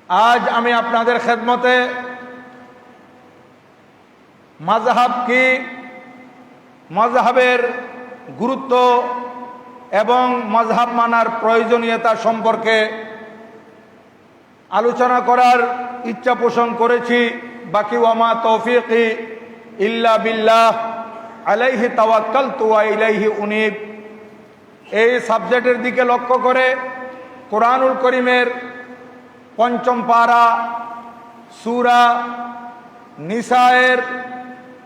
আজ আমি আপনাদের খেদমতে মাযহাব কি, মাযহাবের গুরুত্ব এবং মাযহাব মানার প্রয়োজনীয়তা সম্পর্কে আলোচনা করার ইচ্ছা পোষণ করেছি। বাকি ওয়ামা তৌফিকি ইল্লা বিল্লাহ আলাইহি তাওয়াক্কালতু ওয়া ইলাইহি উনীব। এই সাবজেক্টের দিকে লক্ষ্য করে কোরআনুল করিমের পঞ্চম পারা সূরা নিসায়ের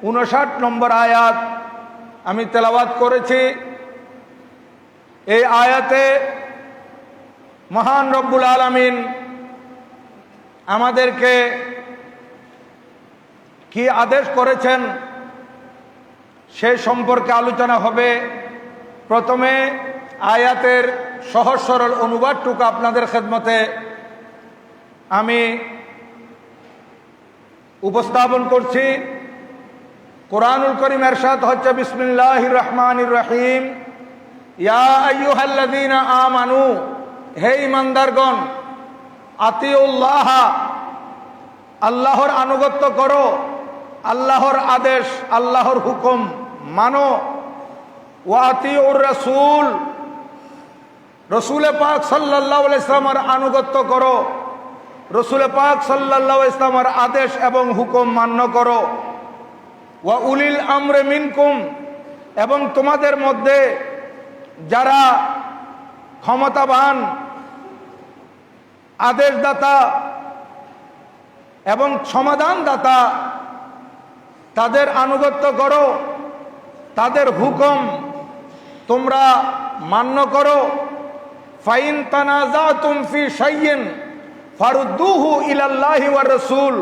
59 নম্বর আয়াত আমি তেলাওয়াত করেছি। এই আয়াতে মহান রব্বুল আলামিন আমাদেরকে কি আদেশ করেছেন সে সম্পর্কে আলোচনা হবে। প্রথমে আয়াতের সহজ সরল অনুবাদটুকু আপনাদের খেদমতে আমি উপস্থাপন করছি। কোরআনুল কারীম ইরশাদ হচ্ছে, বিসমিল্লাহির রহমানির রহিম, ইয়া আইয়ুহাল্লাযীনা আমানু, হে ঈমানদারগণ, আতিউল্লাহ, আল্লাহর আনুগত্য করো, আল্লাহর আদেশ আল্লাহর হুকুম মানো, ওয়া আতিউর রাসূল, রসুল পাক সাল্লাল্লাহু আলাইহি ওয়াসাল্লামের আনুগত্য করো, রসুল পাক সাল্লাল্লাহু আলাইহি ওয়াসাল্লামের আদেশ এবং হুকুম মান্য করো, ওয়া উলিল আমরে মিনকুম, এবং তোমাদের মধ্যে যারা ক্ষমতাবান, আদেশদাতা এবং সমাধানদাতা তাদের আনুগত্য করো, তাদের হুকুম তোমরা মান্য করো। ফাইন তানাজাতুম ফি শাইইন ফারুদ্দুহু ইলাল্লাহি ওয়ার রাসূল,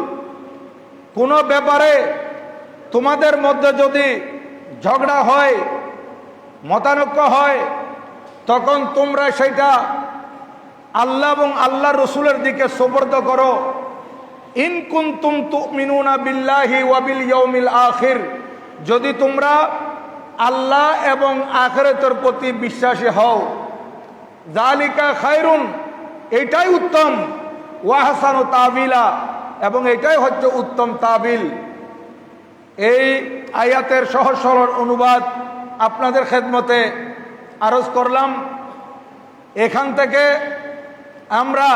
কোন ব্যাপারে তোমাদের মধ্যে যদি ঝগড়া হয়, মতানৈক্য হয়, তখন তোমরা সেটা আল্লাহ এবং আল্লাহর রসুলের দিকে সুপর্দ করো। ইন কুনতুম তুমিনুনা বিল্লাহি ওয়া বিল ইয়াউমিল আখির, যদি তোমরা আল্লাহ এবং আখিরাতের প্রতি বিশ্বাসী হও। যালিকা খায়রুন, এটাই উত্তম। ওয়া হাসানু তাবিলা, এবং এটাই হচ্ছে উত্তম তাবিল। এই আয়াতের সহজ সরল অনুবাদ আপনাদের খেদমতে আরজ করলাম। এখান থেকে আমরা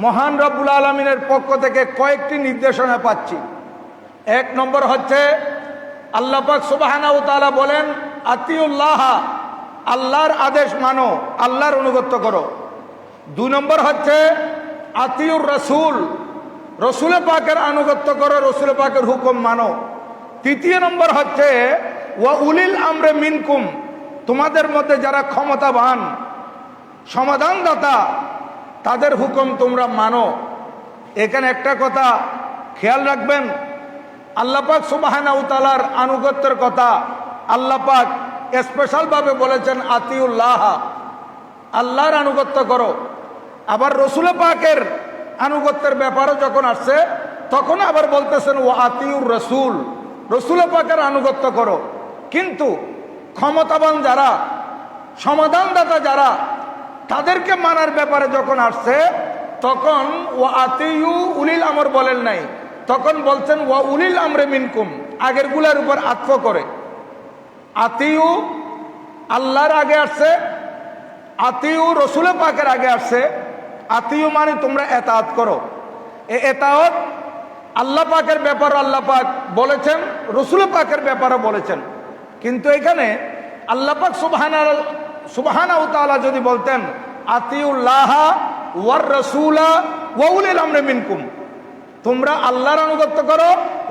মহান রব্বুল আলামিনের পক্ষ থেকে কয়েকটি নির্দেশনা পাচ্ছি। এক নম্বর হচ্ছে, আল্লাহ পাক সুবহানাহু ওয়া তাআলা বলেন, আতিউল্লাহ, আল্লাহর আদেশ মানো, আল্লাহর অনুগত্য করো। দুই নম্বর হচ্ছে আতিউর রাসূল, রসুল পাকের আনুগত্য করো, রসুল পাকের হুকুম মানো। তৃতীয় নম্বর হচ্ছে ওয়া উলিল আমরে মিনকুম, তোমাদের মধ্যে যারা ক্ষমতাবান, সমাধানদাতা, তাদের হুকুম তোমরা মানো। এখানে একটা কথা খেয়াল রাখবেন, আল্লাহ পাক সুবহানাহু ওয়া তাআলার আনুগত্যের কথা আল্লাহ পাক স্পেশাল ভাবে বলেছেন, আতিউল্লাহ, আল্লাহর আনুগত্য করো। আবার রসুল পাকের আনুগত্যের ব্যাপারে যখন আসছে তখন আবার বলতেছেন ও আতিউর রসুল, রসুল পাকের আনুগত্য করো। কিন্তু ক্ষমতাবান যারা, সমাধানদাতা যারা, তাদেরকে মানার ব্যাপারে যখন আসছে তখন ও আতিউ উলিল আমর বলেন নাই, তখন বলছেন ওয়া উলিল আমরে মিনকুম, আগের গুলার উপর আত্ম করে। আতিউ আল্লাহর আগে আসছে, আতিউ রসুল পাকের আগে আসছে। আতিউ মানে তোমরা এতাআত করো। এই এতাআত আল্লাহ পাকের ব্যাপার আল্লাহ পাক বলেছেন, রসুল পাকের ব্যাপারও বলেছেন। কিন্তু এখানে আল্লাহ পাক সুবহানাহু ওয়া তাআলা যদি বলতেন আতিউল্লাহ ওয়ার রাসূলা ওয়া উলিল আমরি মিনকুম, তোমরা আল্লাহর আনুগত্য করো,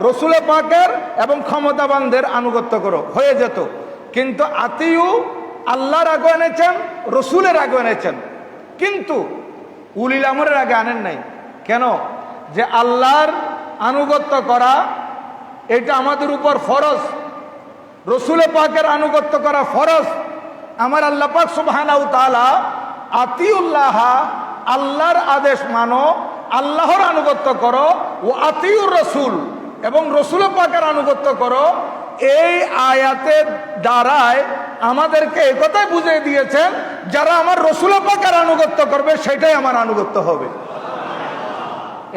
রসুল পাকের এবং ক্ষমতাবানদের আনুগত্য করো, হয়ে যেত। কিন্তু আতিউ আল্লাহর আগে এনেছেন, রসুলের আগে এনেছেন, কিন্তু উলিল আমরের আগে আনেন নাই। কেন? যে আল্লাহর আনুগত্য করা এটা আমাদের উপর ফরজ, রসুল পাকের আনুগত্য করা ফরজ। আমার আল্লাহ পাক সুবহানাহু ওয়া তাআলা আতিউল্লাহ, আল্লাহর আদেশ মানো, আল্লাহর আনুগত্য করো, ও আতিউর রসুল, এবং রসুল পাকের আনুগত্য করো। এই আয়াতের দ্বারায় আমাদেরকে একথাই বুঝিয়ে দিয়েছেন, যারা আমার রসুল পাকের আনুগত্য করবে সেটাই আমার আনুগত্য হবে।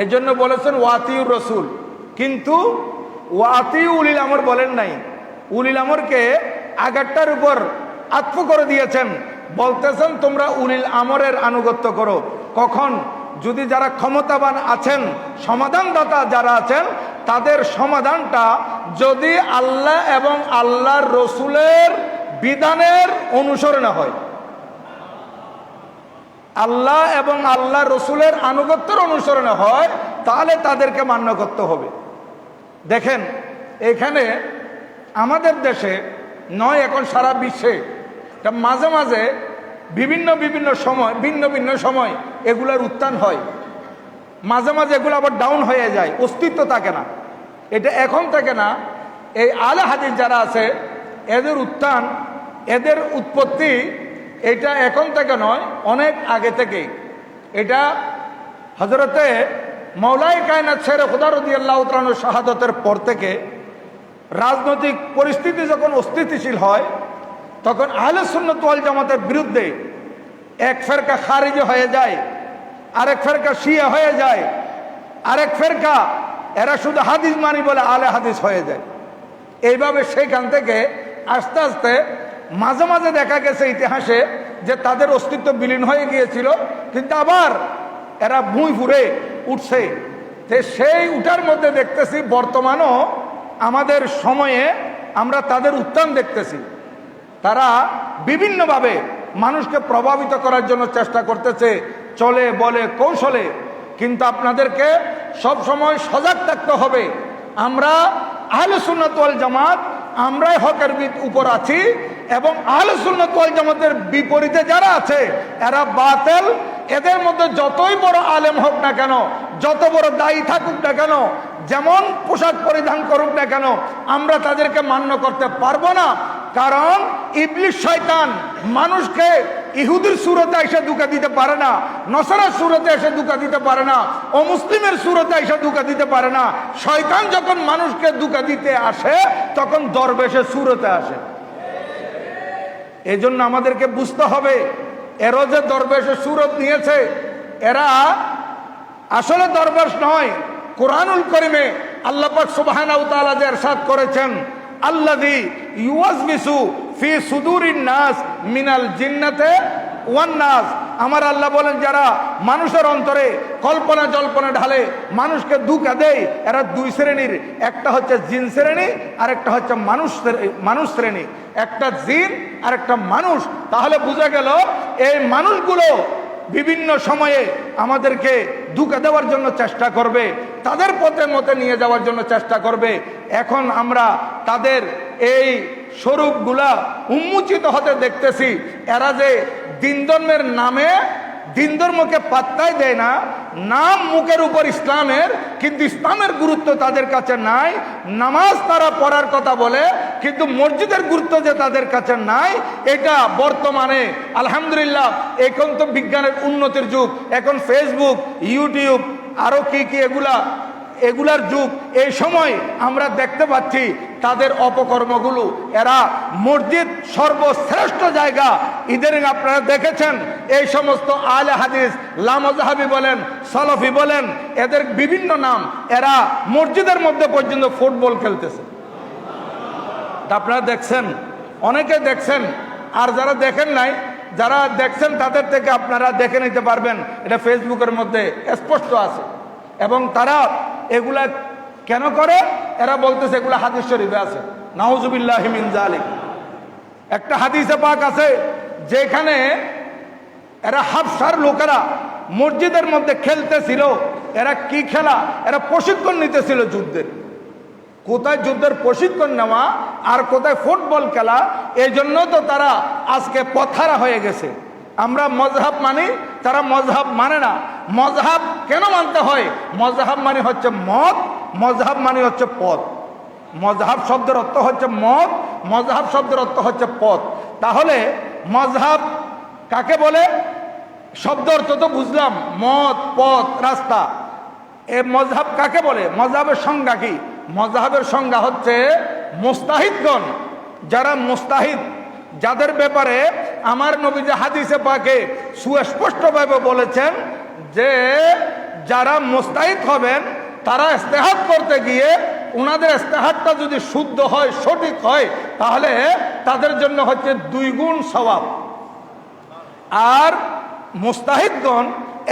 এজন্য বলেছেন ওয়াতিউর রসুল, কিন্তু ওয়াতিউ উলিল আমর বলেন নাই। উলিল আমরকে আগেরটার উপর আত্ম করে দিয়েছেন, বলতেছেন তোমরা উলিল আমরের আনুগত্য করো। কখন? যদি যারা ক্ষমতাবান আছেন, সমাধানদাতা যারা আছেন, তাদের সমাধানটা যদি আল্লাহ এবং আল্লাহর রসুলের বিধানের অনুসরণে হয়, আল্লাহ এবং আল্লাহ রসুলের আনুগত্যের অনুসরণে হয়, তাহলে তাদেরকে মান্য করতে হবে। দেখেন, এখানে আমাদের দেশে নয়, এখন সারা বিশ্বে মাঝে মাঝে বিভিন্ন সময় ভিন্ন ভিন্ন সময় এগুলার উত্থান হয়, মাঝে মাঝে এগুলো আবার ডাউন হয়ে যায়, অস্তিত্ব থাকে না। এটা এখন থেকে না, এই আলে হাদিস যারা আছে এদের উত্থান, এদের উৎপত্তি এটা এখন থেকে নয়, অনেক আগে থেকেই। এটা হযরতে মাওলায়ে কায়নাত শেরে খুদা রাদিয়াল্লাহু তাআলা শাহাদাতের পর থেকে রাজনৈতিক পরিস্থিতি যখন অস্থিতিশীল হয়, তখন আহলে সুন্নাত ওয়াল জামাতের বিরুদ্ধে এক ফেরকা খারিজি হয়ে যায়, আরেক ফেরকা শিয়া হয়ে যায়, আরেক ফেরকা এরা শুধু হাদিস মানি বলে আলে হাদিস হয়ে যায়। এইভাবে সেখান থেকে আস্তে আস্তে মাঝে মাঝে দেখা গেছে ইতিহাসে যে তাদের অস্তিত্ব বিলীন হয়ে গিয়েছিল, কিন্তু আবার এরা ভুঁই ফুরে উঠছে। সেই উঠার মধ্যে দেখতেছি বর্তমানও আমাদের সময়ে আমরা তাদের উত্থান দেখতেছি। তারা বিভিন্নভাবে মানুষকে প্রভাবিত করার জন্য চেষ্টা করতেছে, চলে বলে কৌশলে। কিন্তু আপনাদেরকে সব সময় সজাগ থাকতে হবে। আমরা আহলে সুন্নাত ওয়াল জামাত, আমরাই হকের উপর আছি, এবং আহলে সুন্নাত ওয়াল জামাতের বিপরীতে যারা আছে এরা বাতিল। এদের মধ্যে যতই বড় আলেম হোক না কেন, যত বড় দায়ী থাকুক না কেন, যেমন পোশাক পরিধান করুক না কেন, আমরা তাদেরকে মান্য করতে পারবো না। কারণ ইবলিস শয়তান মানুষকে ইহুদির সুরতে এসে ধোঁকা দিতে পারে না, নসরার সুরতে এসে ধোঁকা দিতে পারে না, অমুসলিমের সুরতে এসে ধোঁকা দিতে পারে না। শয়তান যখন মানুষকে ধোঁকা দিতে আসে, তখন দরবেশের সুরতে আসে। এই জন্য আমাদেরকে বুঝতে হবে, এরা যে দরবেশের সুরত নিয়েছে, এরা আসলে দরবেশ নয়। কোরআনুল কারীমে আল্লাহ পাক সুবহানাহু ওয়া তাআলা যে ইরশাদ করেছেন, আল্লাযী ইউওয়াসবিসু ফি সুদুরিন নাস মিনাল জিন্নাতি ওয়ান নাস। আমার আল্লাহ বলেন, যারা মানুষের অন্তরে কল্পনা জল্পনা ঢালে, মানুষকে ধোঁকা দেয়, এরা দুই শ্রেণীর। একটা হচ্ছে জিন শ্রেণী, আর একটা হচ্ছে মানুষ শ্রেণী। একটা জিন আর একটা মানুষ। তাহলে বোঝা গেল এই মানুষগুলো বিভিন্ন সময়ে আমাদেরকে ধোঁকা দেওয়ার জন্য চেষ্টা করবে, তাদের পথে মতে নিয়ে যাওয়ার জন্য চেষ্টা করবে। এখন আমরা তাদের এই স্বরূপগুলা উন্মোচিত হতে দেখতেছি। এরা যে দিন ধর্মের নামে দিন ধর্মকে পাত্তাই দেয় না, নাম মুখের উপর ইসলামের, কিন্তু ইসলামের গুরুত্ব তাদের কাছে নাই। নামাজ তারা পড়ার কথা বলে, কিন্তু মসজিদের গুরুত্ব যে তাদের কাছে নাই। এটা বর্তমানে আলহামদুলিল্লাহ, এখন তো বিজ্ঞানের উন্নতির যুগ, এখন ফেসবুক, ইউটিউব, আরো কি কি এগুলার যুগ। এই সময় আমরা দেখতে পাচ্ছি তাদের অপকর্মগুলো। এরা মসজিদ সর্বশ্রেষ্ঠ জায়গা, ইদানিং আপনারা দেখেছেন এই সমস্ত আলে হাদিস, লামাযহাবি বলেন, সালাফি বলেন, এদের বিভিন্ন নাম, এরা মসজিদের মধ্যে পর্যন্ত ফুটবল খেলতেছে। আপনারা দেখছেন, অনেকে দেখছেন, আর যারা দেখেন নাই, যারা দেখছেন তাদের থেকে আপনারা দেখে নিতে পারবেন। এটা ফেসবুকের মধ্যে স্পষ্ট আছে। এবং তারা এগুলা কেন করে? এরা বলতেছে এগুলা হাদিস শরীফে আছে। নাউজুবিল্লাহি মিন যালিক। একটা হাদিসে পাক আছে যেখানে এরা হাবশার লোকেরা মসজিদের মধ্যে খেলতেছিল। এরা কি খেলা? এরা প্রশিক্ষণ নিতেছিল যুদ্ধের। কোথায় যুদ্ধের প্রশিক্ষণ নেওয়া আর কোথায় ফুটবল খেলা। এই জন্য তো তারা আজকে পথহারা হয়ে গেছে। আমরা মজহাব মানি, তারা মজহাব মানে না। মজহাব কেন মানতে হয়? মজহাব মানে হচ্ছে মত, মজহাব মানে হচ্ছে পথ। মজহাব শব্দের অর্থ হচ্ছে মত, মজহাব শব্দের অর্থ হচ্ছে পথ। তাহলে মজহাব কাকে বলে? শব্দ অর্থ তো বুঝলাম, মত, পথ, রাস্তা। এ মজহাব কাকে বলে? মজহাবের সংজ্ঞা কি? মজহাবের সংজ্ঞা হচ্ছে মুস্তাহিদগণ, যারা মুস্তাহিদ, যাদের ব্যাপারে আমার নবী যে হাদিসে পাকে সুস্পষ্টভাবে বলেছেন যে যারা মুস্তাহিদ হবেন তারা ইস্তেহাদ করতে গিয়ে ওনাদের ইস্তেহাদটা যদি শুদ্ধ হয়, সঠিক হয়, তাহলে তাদের জন্য হচ্ছে 2 গুণ সওয়াব। আর মুস্তাহিদগণ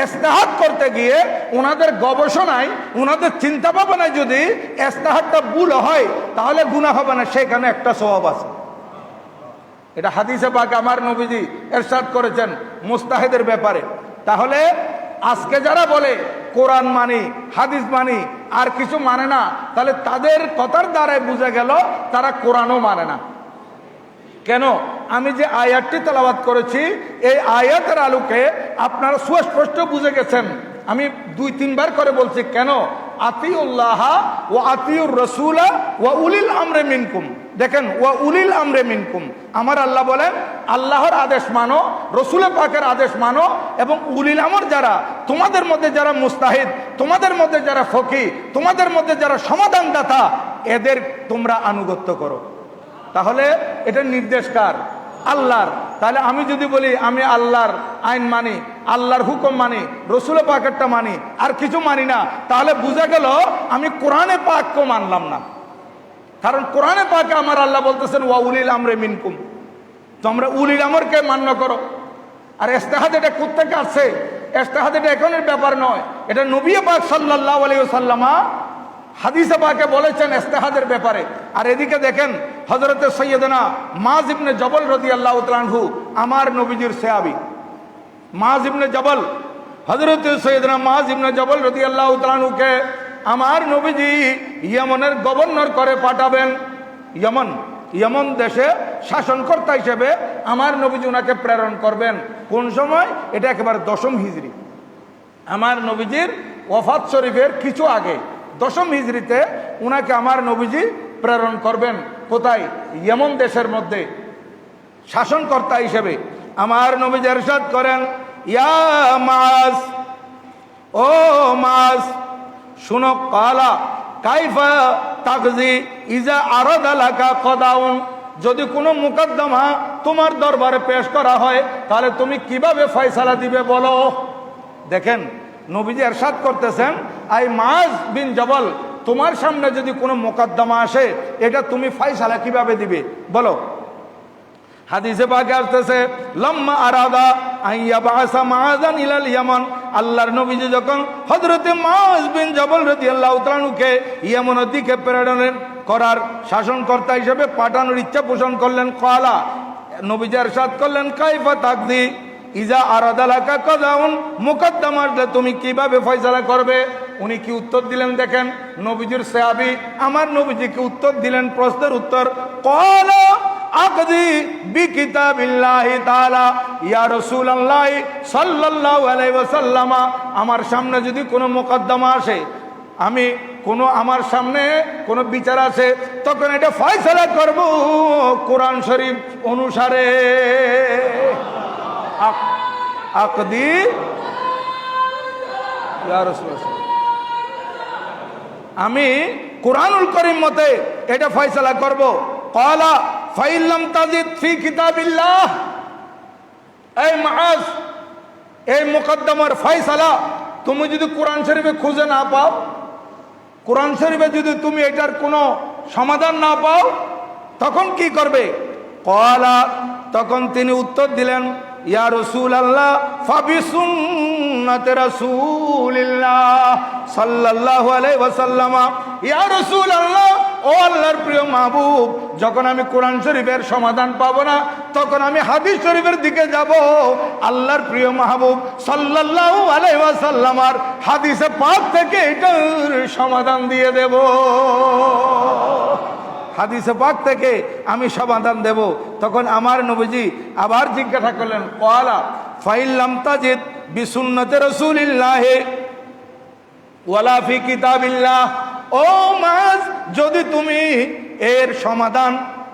ইস্তেহাদ করতে গিয়ে ওনাদের গবেষণায়, ওনাদের চিন্তা ভাবনায় যদি ইস্তেহাদটা ভুল হয়, তাহলে গুনাহ হবে না, সেখানে একটা সওয়াব আছে। এটা হাদিসে পাক আমার নবীজি ইরশাদ করেছেন মুস্তাহিদের ব্যাপারে। তাহলে আজকে যারা বলে কোরআন মানি, হাদিস মানি, আর কিছু মানে না, তাহলে তাদের কথার দ্বারাই বোঝা গেল তারা কোরআনও মানে না। কেন? আমি যে আয়াতটি তেলাওয়াত করেছি, এই আয়াতের আলোকে আপনারা সুস্পষ্ট বুঝে গেছেন। আমি 2-3 বার করে বলছি কেন, আতিউল্লাহ ওয়া আতিউর রাসূলা ওয়া উলিল আমরে মিনকুম। দেখেন, ওয়া উলিল আমরে মিনকুম, আমার আল্লাহ বলেন আল্লাহর আদেশ মানো, রসুল পাকের আদেশ মানো, এবং উলিল আমর যারা তোমাদের মধ্যে, যারা মুস্তাহিদ, তোমাদের মধ্যে যারা ফকি, তোমাদের মধ্যে যারা সমাধানদাতা, এদের তোমরা আনুগত্য করো। তাহলে এটা নির্দেশ কার? আল্লাহর। তাহলে আমি যদি বলি আমি আল্লাহর আইন মানি, আল্লাহর হুকুম মানি, রসুল পাকেরটা মানি, আর কিছু মানি না, তাহলে বোঝা গেল আমি কোরআনে পাককে মানলাম না। কারণ কোরআনে পাকে আমার আল্লাহ বলতেছেন ওয়া উলিল আমরে মিনকুম, তোমরা উলিল আমরকে মান্য করো। আর ইস্তেহাদ এটা কোত্থেকে আসছে? ইস্তেহাদ এটা এখনের ব্যাপার নয়, এটা নবী পাক সাল্লাল্লাহু আলাইহি ওয়াসাল্লাম হাদিসে পাকে বলেছেন ইস্তেহাদের ব্যাপারে। আর এদিকে দেখেন হযরতে সাইয়্যিদানা মুআয ইবনে জবল রাদিয়াল্লাহু তাআলা আনহু, আমার নবীজির সাহাবী মুআয ইবনে জবল, হযরতে সাইয়্যিদানা মুআয ইবনে জবল রাদিয়াল্লাহু তাআলা আনহুকে আমার নবীজি ইয়েমনের গভর্নর করে পাঠাবেন। ইয়েমন দেশে শাসনকর্তা হিসেবে আমার নবীজি ওনাকে প্রেরণ করবেন। কোন সময়? এটা একেবারে 10ম হিজরি, আমার নবীজির ওয়াফাত শরীফের কিছু আগে 10ম হিজরিতে উনাকে আমার নবীজি প্রেরণ করবেন। কোথায়? ইয়েমন দেশের মধ্যে শাসনকর্তা হিসেবে। আমার নবীজি ইরশাদ করেন, ইয়া মুআয, ও মুআয শুনো, কালা কাইফা তাকজি ইজা আরাদা লাকা কদাউন, যদি কোনো মুকদ্দমা তোমার দরবারে পেশ করা হয়, তাহলে তুমি কিভাবে ফয়সালা দিবে বলো। দেখেন নবীজি ইরশাদ করতেছেন, আই মুআয বিন জবল, তোমার সামনে যদি কোনো মোকদ্দমা আসে, এটা তুমি ফয়সালা কিভাবে দিবে বলো। হাদিসে পাকে আসতেছে, লাম্মা আরাদা আইয়া বাসা মুআযান ইলাল ইয়ামান, আল্লাহর নবীজি যখন হযরতে মুআয বিন জবল রাদিয়াল্লাহু তাআলা আনহুকে ইয়ামানের দিকে প্রেরণ করার শাসনকর্তা হিসেবে পাঠানোর ইচ্ছা পোষণ করলেন, কালা নবীজি ইরশাদ করলেন, কাইফা তাকদি ইজা আরাদা লাকা কাযাউন, মুকদ্দমা আসলে তুমি কিভাবে ফয়সালা করবে। উনি কি উত্তর দিলেন? দেখেন নবীজির সাহাবী আমার নবীজি কি উত্তর দিলেন? প্রশ্নের উত্তর, ক্বালা আকদি বিকিতাবিল্লাহি তাআলা, ইয়া রাসূলুল্লাহ সাল্লাল্লাহু আলাইহি ওয়াসাল্লাম, আমার সামনে যদি কোনো মুকদ্দমা আসে, আমি কোনো আমার সামনে কোনো বিচার আছে, তখন এটা ফয়সালা করব কোরআন শরীফ অনুসারে। আকদি ইয়া রাসূলুল্লাহ, আমি কুরআনুল কারীম মতে এটা ফয়সালা করব। ক্বালা ফাইল্লাম তাজিদ ফি কিতাবিল্লাহ, এই মুআয, এই মুকদ্দমার ফয়সালা তুমি যদি কোরআন শরীফে খুঁজে না পাও, কোরআন শরীফে যদি তুমি এটার কোনো সমাধান না পাও, তখন কি করবে? ক্বালা, তখন তিনি উত্তর দিলেন, ইয়া রাসূলুল্লাহ ফাবিসুন্নাতি রাসূলিল্লাহ সাল্লাল্লাহু আলাইহি ওয়াসাল্লাম, ইয়া রাসূলুল্লাহ, ও আল্লাহর প্রিয় মাহবুব, যখন আমি কোরআন শরীফের সমাধান পাবো না, তখন আমি হাদিস শরীফের দিকে যাব। আল্লাহর প্রিয় মাহবুব সাল্লাল্লাহু আলাইহি ওয়াসাল্লামের হাদিসে পাক থেকে এটার সমাধান দিয়ে দেব। হাদিসে পাক থেকে আমি সমাধান দেব। তখন আমার নবীজি আবার জিজ্ঞাসা করলেন, ক্বালা ফাইল্লাম তাজিদ বিসুন্নতি রাসূলিল্লাহ ওয়ালা ফি কিতাবিল্লাহ, ও মুআয, যদি তুমি এর সমাধান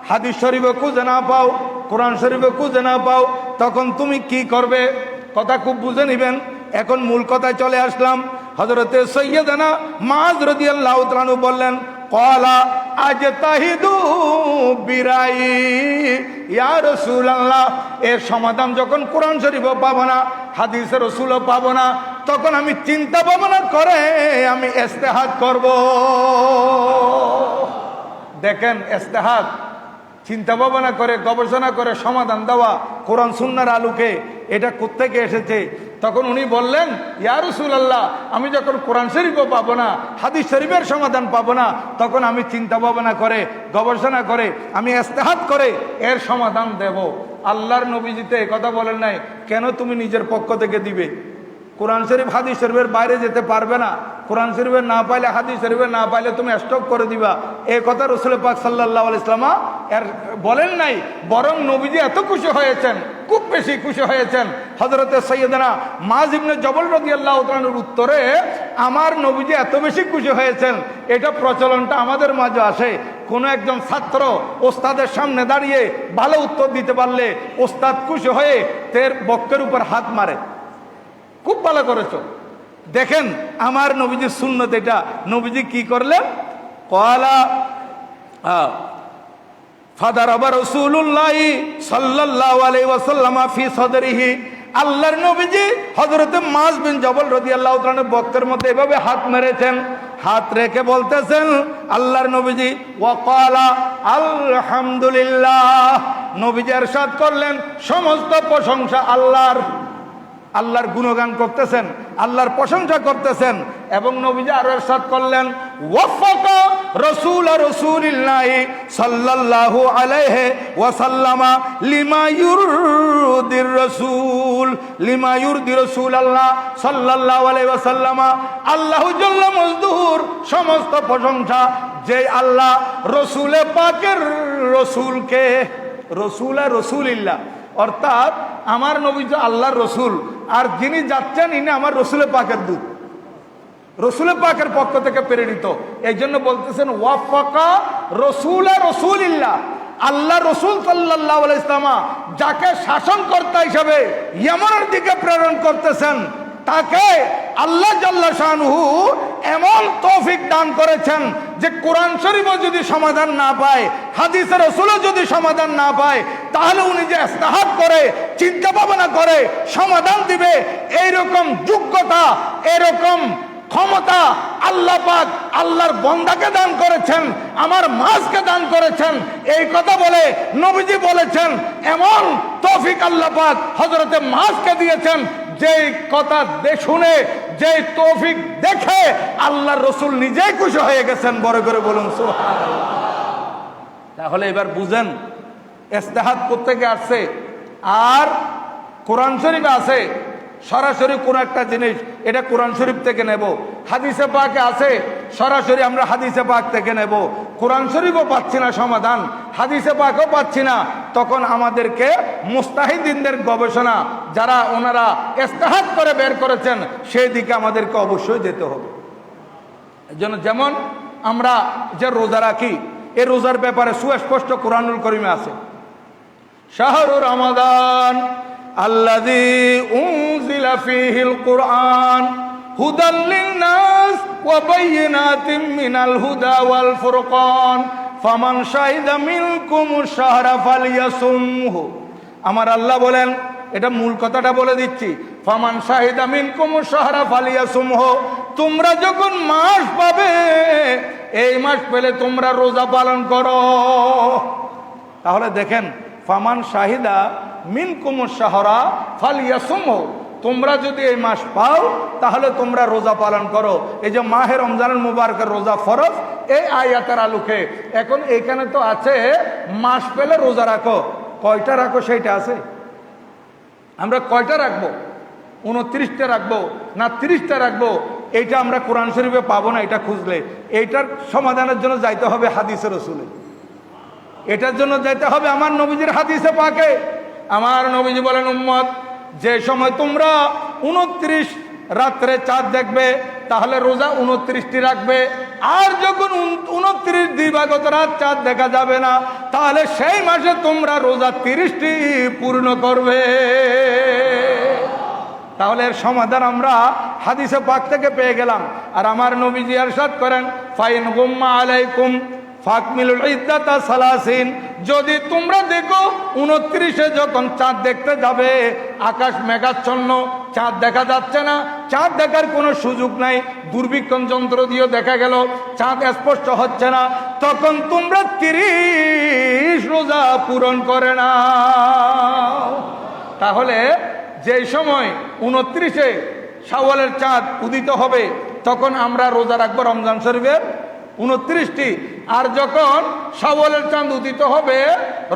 হাদিস শরীফে খুঁজে না পাও, কোরআন শরীফে খুঁজে না পাও, তখন তুমি কি করবে? কথা খুব বুঝে নিবেন। এখন মূল কথায় চলে আসলাম। হযরতে সাইয়্যিদানা মুআয রাদিয়াল্লাহু তাআলা আনহু বললেন, ক্বালা আজতাহিদু বিরাই, ইয়া রাসূলুল্লাহ, এর সমাধান যখন কোরআন শরীফও পাবো না, হাদিসে রাসূলও পাবো না, তখন আমি চিন্তা ভাবনা করে আমি ইস্তেহাদ করব। দেখেন, ইস্তেহাদ চিন্তা ভাবনা করে গবেষণা করে সমাধান দেওয়া কোরআন সুন্নাহর আলোকে, এটা কোত্থেকে এসেছে? তখন উনি বললেন, ইয়া রাসূলুল্লাহ, আমি যখন কোরআন শরীফও পাবো না, হাদিস শরীফের সমাধান পাবো না, তখন আমি চিন্তা ভাবনা করে গবেষণা করে আমি ইস্তেহাদ করে এর সমাধান দেব। আল্লাহর নবীজিতে কথা বলেন নাই, কেন তুমি নিজের পক্ষ থেকে দিবে? কোরআন শরীফ হাদিস শরীফের বাইরে যেতে পারবে না, কোরআন শরীফের না পাইলে হাদিস শরীফের না পাইলে তুমি স্টক করে দিবা, এই কথা রাসূল পাক সাল্লাল্লাহু আলাইহি ওয়াসাল্লাম এর বলেন নাই। বরং নবীজি এত খুশি হয়েছেন, খুব বেশি খুশি হয়েছেন। হযরতে সাইয়েদনা মুআয ইবনে জবল রাদিয়াল্লাহু তাআলার উত্তরে আমার নবীজি এত বেশি খুশি হয়েছেন, এটা প্রচলনটা আমাদের মাঝে আসে। কোনো একজন ছাত্র ওস্তাদের সামনে দাঁড়িয়ে ভালো উত্তর দিতে পারলে ওস্তাদ খুশি হয়ে তার বক্ষের উপর হাত মারে, খুব ভালো করেছো। দেখেন আমার নবীজির সুন্নত এটা। নবীজি কি করলেন? ক্বালা ফাদারাবা রাসূলুল্লাহ সাল্লাল্লাহু আলাইহি ওয়াসাল্লাম ফি সাদরিহি। আল্লাহর নবীজি হযরতে মুআয বিন জবল রাদিয়াল্লাহু তাআলা বক্ষের মধ্যে এভাবে হাত মেরেছেন, হাত রেখে বলতেছেন আল্লাহর নবীজি, ওয়া ক্বালা আলহামদুলিল্লাহ। নবীজি ইরশাদ করলেন, সমস্ত প্রশংসা আল্লাহর। আল্লাহর গুণগান করতেছেন, আল্লাহর প্রশংসা করতেছেন। এবং নবীজি আরো ইরশাদ করলেন, ওয়াফাকা রাসূল রাসূলিল্লাহ সাল্লাল্লাহু আলাইহি ওয়াসাল্লাম লিমা ইউরদির রাসূল লিমা ইউরদি রাসূলুল্লাহ সাল্লাল্লাহু আলাইহি ওয়াসাল্লাম। আল্লাহু জাল্লা মজদুর সমস্ত প্রশংসা যে আল্লাহ রসুলে পাকের রসুলকে, রসুলা রসুলিল্লাহ, অর্থাৎ আমার নবী যে আল্লাহর রসুল, আর যিনি যাচ্ছেন ইনি আমার রসুলের পাকের দূত, রসুলের পাকের পক্ষ থেকে প্রেরিত। এই জন্য বলতেছেন ওয়াফাকা রসুলা রসুলিল্লাহ। আল্লাহ রসুল সাল্লাল্লাহু আলাইহি ওয়াসাল্লাম যাকে শাসনকর্তা হিসেবে ইয়ামানের দিকে প্রেরণ করতেছেন, তাকে আল্লাহ জাল্লা শানুহু এমন তৌফিক দান করেছেন যে কোরআন শরীফও যদি সমাধান না পায়, হাদিসের রাসূলও যদি সমাধান না পায়, তাহলে উনি যে ইস্তেহাদ করে চিন্তা ভাবনা করে সমাধান দিবে, এইরকম যোগ্যতা, এরকম ক্ষমতা আল্লাহ পাক আল্লাহর বান্দাকে দান করেছেন, আমার মাঝকে দান করেছেন। এই কথা বলে নবীজি বলেছেন, এমন তৌফিক আল্লাহ পাক হযরতে মুআযকে দিয়েছেন, যেই কথা শুনে, যেই তৌফিক দেখে আল্লাহর রসুল নিজেই খুশি হয়ে গেছেন। বড় করে বলুন সুবহানাল্লাহ। তাহলে এবার বুঝেন ইস্তেহাদ কোত্থেকে আসছে। আর কোরআন শরীফে আছে সরাসরি কোন একটা জিনিস, এটা কোরআন শরীফ থেকে নেব। হাদিসে পাকে আছে সরাসরি আমরা হাদিসে পাক থেকে নেব। কোরআন শরীফও পাচ্ছি না সমাধান, হাদিসে পাকও পাচ্ছি না, তখন আমাদেরকে মুস্তাহিদিনদের গবেষণা, যারা ওনারা ইস্তেহাদ করে বের করেছেন, সেই দিকে আমাদেরকে অবশ্যই যেতে হবে। এই জন্য যেমন আমরা যে রোজা রাখি, এই রোজার ব্যাপারে সুস্পষ্ট কোরআনুল কারীমে আছে, শাহরু রমাদান আল্লাযী উনজিলা ফীহিল কুরআন হুদাল লিন-নাস ওয়া বায়িনাতিম মিনাল হুদা ওয়াল ফুরকান ফামান শাহিদা মিনকুমুশ শাহরা ফালইয়াসুমহু। আমার আল্লাহ বলেন, এটা মূল কথাটা বলে দিচ্ছি, ফামান শাহিদা মিনকুমুশ শাহরা ফালইয়াসুমহু। তোমরা যখন মাস পাবে, এই মাস পেলে তোমরা রোজা পালন করো। তাহলে দেখেন, ফামান শাহিদা মিনকুমুশ শাহরা ফালইয়াসুমহু, তোমরা যদি এই মাস পাও তাহলে তোমরা রোজা পালন করো। এই যে মাহে রমজানুল মুবারকের রোজা ফরজ, এই আয়াতের আলোকে এখন এখানে তো আছে মাস পেলে রোজা রাখো, কয়টা রাখো সেইটা আছে। আমরা কয়টা রাখবো? 29টা রাখবো না 30টা রাখবো, এইটা আমরা কোরআন শরীফে পাবো না। এটা খুঁজলে এইটার সমাধানের জন্য যাইতে হবে হাদিসে রসুলে, এটার জন্য যাইতে হবে আমার নবীজির হাদিসে পাকে। আমার নবীজি বলেন, উম্মত, যে সময় তোমরা 29 রাত্রে চাঁদ দেখবে তাহলে রোজা 29টি রাখবে। আর যখন 29 দিবাগত রাত চাঁদ দেখা যাবে না, তাহলে সেই মাসে তোমরা রোজা 30টি পূর্ণ করবে। তাহলে এর সমাধান আমরা হাদিসে পাক থেকে পেয়ে গেলাম। আর আমার নবীজি ইরশাদ করেন, ফাইন গুম্মা আলাইকুম ফাকমিলুল ইদ্দাতা সালাসিন। যদি তোমরা দেখো 29-এ যখন চাঁদ দেখতে যাবে, আকাশ মেঘাচ্ছন্ন, চাঁদ দেখা যাচ্ছে না, চাঁদ দেখার কোনো সুযোগ নাই, দূরবীক্ষণ যন্ত্র দিয়ে দেখা গেল চাঁদ স্পষ্ট হচ্ছে না, তখন তোমরা 30 রোজা পূরণ করে না। তাহলে যেই সময় 29-এ শাওয়ালের চাঁদ উদিত হবে তখন আমরা রোজা রাখবো রমজান শরীফের 29টি। আর যখন শাওয়ালের চাঁদ উদিত হবে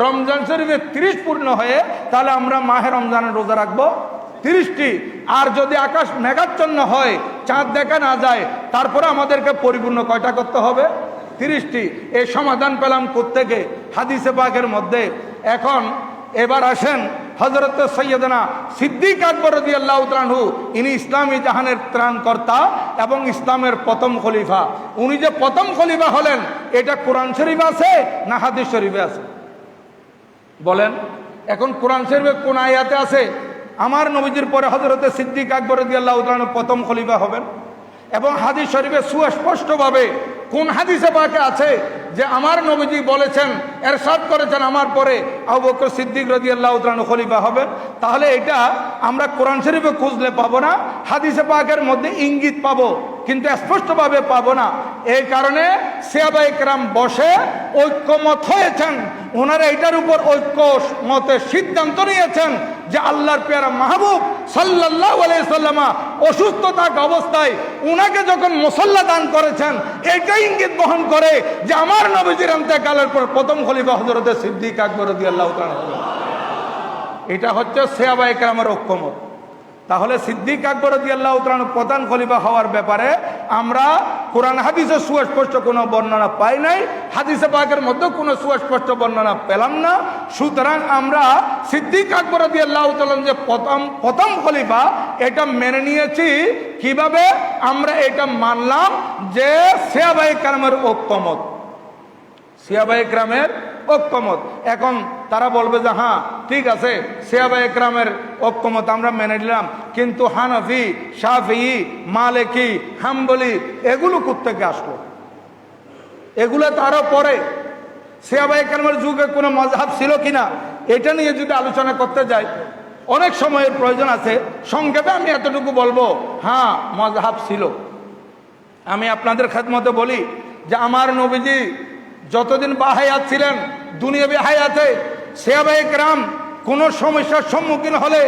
রমজান শরীফের 30 পূর্ণ হয়ে, তাহলে আমরা মাহে রমজানের রোজা রাখবো 30টি। আর যদি আকাশ মেঘাচ্ছন্ন হয়, চাঁদ দেখা না যায়, তারপরে আমাদেরকে পরিপূর্ণ কয়টা করতে হবে? 30টি। এই সমাধান পেলাম কোত্থেকে? হাদিসে পাকের মধ্যে। এখন এবার আসেন হযরত সৈয়দনা সিদ্দিক আকবর রাদিয়াল্লাহু তাআলা আনহু, ইনি ইসলামী জাহানের ত্রাণকর্তা এবং ইসলামের প্রথম খলিফা। উনি যে প্রথম খলিফা হলেন, এটা কোরআন শরীফে আছে না হাদিস শরীফে আছে? বলেন। এখন কোরআন শরীফে কোন আয়াতে আছে আমার নবীজির পরে হযরত সিদ্দিক আকবর রাদিয়াল্লাহু তাআলা আনহু প্রথম খলিফা হবেন? এবং হাদিস শরীফে সুস্পষ্টভাবে কোন হাদিসে পাকে আছে যে আমার নবীজি বলেছেন, এরশাদ করেছেন আমার পরে আবু বকর সিদ্দিক রাদিয়াল্লাহু তাআলা আনহু খলিফা হবেন? তাহলে এটা আমরা কোরআন শরীফে খুঁজলে পাবো না, হাদিসে পাকের মধ্যে ইঙ্গিত পাবো, কিন্তু স্পষ্টভাবে পাবো না। এই কারণে সাহাবায়ে কেরাম বসে ঐক্যমত হয়েছেন, ওনারা এটার উপর ঐক্য মতে সিদ্ধান্ত নিয়েছেন যে আল্লাহর পেয়ারা মাহবুব সাল্লাল্লাহু আলাইহি সাল্লাম অসুস্থ থাকা অবস্থায় উনাকে যখন মুসাল্লা দান করেছেন, এটাই ইঙ্গিত বহন করে যে আমার নবীজির ইন্তেকালের পর প্রথম খলিফা হযরত সিদ্দিক আকবর রাদিয়াল্লাহু তাআলা। এটা হচ্ছে সাহাবায়ে কেরামের ঐক্যমত। তাহলে সিদ্দিক আকবর রাদিয়াল্লাহু তাআলা প্রধান খলিফা হওয়ার ব্যাপারে আমরা কোরআন হাদিসে সুস্পষ্ট কোনো বর্ণনা পাই নাই, হাদিসে পাকের মধ্যে কোনো সুস্পষ্ট বর্ণনা পেলাম না। সুতরাং আমরা সিদ্দিক আকবর রাদিয়াল্লাহু তাআলা যে প্রথম খলিফা, এটা মেনে নিয়েছি। কিভাবে আমরা এটা মানলাম? যে সাহাবায়ে কেরামের ঐক্যমত, সাহাবায়ে কেরামের ঐক্যমত। এখন তারা বলবে যে হ্যাঁ ঠিক আছে, সাহাবায়ে কেরামের ঐক্যমত আমরা মেনে নিলাম, কিন্তু হানাফি, শাফিঈ, মালিকি, হাম্বলি এগুলো কোত্থেকে আসলো? এগুলো তো আরো পরে। সাহাবায়ে কেরামের যুগে কোনো মাযহাব ছিল কিনা এটা নিয়ে যদি আলোচনা করতে যাই অনেক সময়ের প্রয়োজন আছে। সংক্ষেপে আমি এতটুকু বলবো, হ্যাঁ মাযহাব ছিল। আমি আপনাদের খেদমতে বলি যে আমার নবীজি যতদিন বাহায়াত ছিলেন, দুনিয়াবি হায়াতে সাহাবায়ে কেরাম কোন সমস্যার সম্মুখীন হলে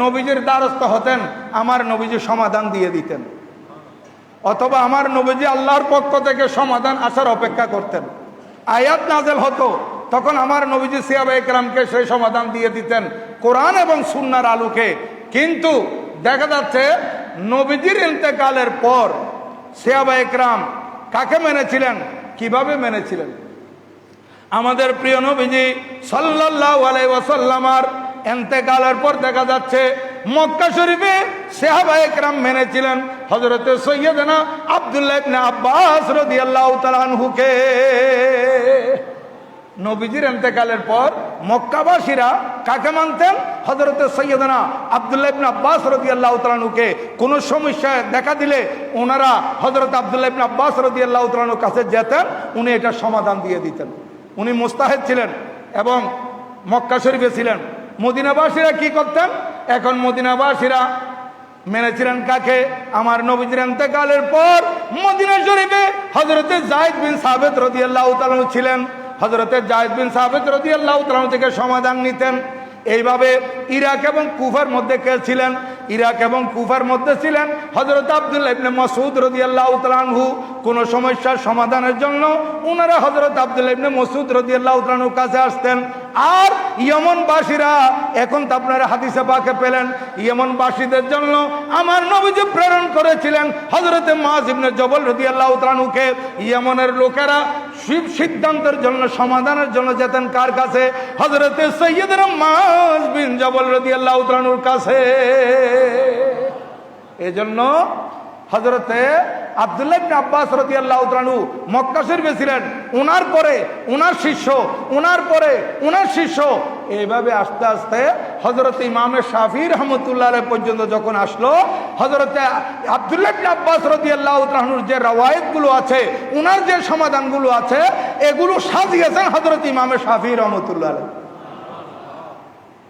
নবীজির দ্বারস্থ হতেন, আমার নবীজি সমাধান দিয়ে দিতেন, অথবা আমার নবীজি আল্লাহর পক্ষ থেকে সমাধান আসার অপেক্ষা করতেন। আয়াত নাযিল হতো, তখন আমার নবীজি সাহাবায়ে কেরামকে সেই সমাধান দিয়ে দিতেন কোরআন এবং সুন্নাহর আলোকে। কিন্তু দেখা যাচ্ছে নবীজির ইন্তেকালের পর সাহাবায়ে কেরাম কাকে মেনেছিলেন, কিভাবে মেনেছিলেন? আমাদের প্রিয় নবীজি সাল্লাল্লাহু আলাইহি ওয়াসাল্লামের ইন্তেকালের পর দেখা যাচ্ছে মক্কা শরীফে সাহাবায়ে কেরাম মেনেছিলেন হযরত সৈয়দনা আব্দুল্লাহ ইবনে আব্বাস রাদিয়াল্লাহু তাআলা আনহুকে। নবীজির ইন্তেকালের পর মক্কাবাসীরা কাকে মানতেন? হযরত সৈয়দনা আব্দুল্লাহ ইবনে আব্বাস রাদিয়াল্লাহু তাআলা আনহুকে। কোন সমস্যা দেখা দিলে ওনারা হযরত আব্দুল্লাহ ইবনে আব্বাস রাদিয়াল্লাহু তাআলা আনহুর কাছে যেতেন, উনি এটা সমাধান দিয়ে দিতেন। উনি মুস্তাহিদ ছিলেন এবং মক্কা শরীফে ছিলেন। মদিনাবাসীরা কি করতেন? এখন মদিনাবাসীরা মেনেছিলেন কাকে? আমার নবীজির ইন্তেকালের পর মদিনা শরীফে হযরত যায়েদ বিন সাবিত রাদিয়াল্লাহু তাআলা ছিলেন, হযরত যায়েদ বিন সাবিত রাদিয়াল্লাহু তাআলা থেকে সমাধান নিতেন। এইভাবে ইরাক এবং কুফার মধ্যে কে ছিলেন? ইরাক এবং কুফার মধ্যে ছিলেন হযরত আব্দুল্লাহ ইবনে মাসউদ রাদিয়াল্লাহু তাআলা আনহু। কোন সমস্যার সমাধানের জন্য ওনারা হযরত আব্দুল্লাহ ইবনে মাসউদ রাদিয়াল্লাহু তাআলা আনহুর কাছে আসতেন। আর ইয়েমনবাসীরা, এখন তো আপনারা হাদিসে পাকে পেলেন, ইয়েমনবাসীদের জন্য আমার নবীজি প্রেরণ করেছিলেন হযরত মুআয ইবনে জবল রাদিয়াল্লাহু তাআলা আনহুকে। ইয়েমনের লোকেরা সিদ্ধান্তের জন্য, সমাধানের জন্য যেতেন কার কাছে? হযরত সাইয়্যিদনা মুআয বিন জবল রাদিয়াল্লাহু তাআলা আনহুর কাছে। এজন্য হযরতে আব্দুল্লাহ ইবনে আব্বাস রাদিয়াল্লাহু তাআলা আনহু মক্কা শরীফে ছিলেন। ওনার পরে ওনার শিষ্য, ওনার পরে ওনার শিষ্য এইভাবে আস্তে আস্তে হযরত ইমামে শাফি রহমতুল্লাহ আলাইহি পর্যন্ত যখন আসলো, হযরতে আব্দুল্লাহ ইবনে আব্বাস রাদিয়াল্লাহু তাআলা আনহুর যে রওয়ায়াতগুলো আছে, উনার যে সমাধানগুলো আছে, এগুলো সাজিয়েছেন হযরত ইমামে শাফি রহমতুল্লাহ আলাইহি।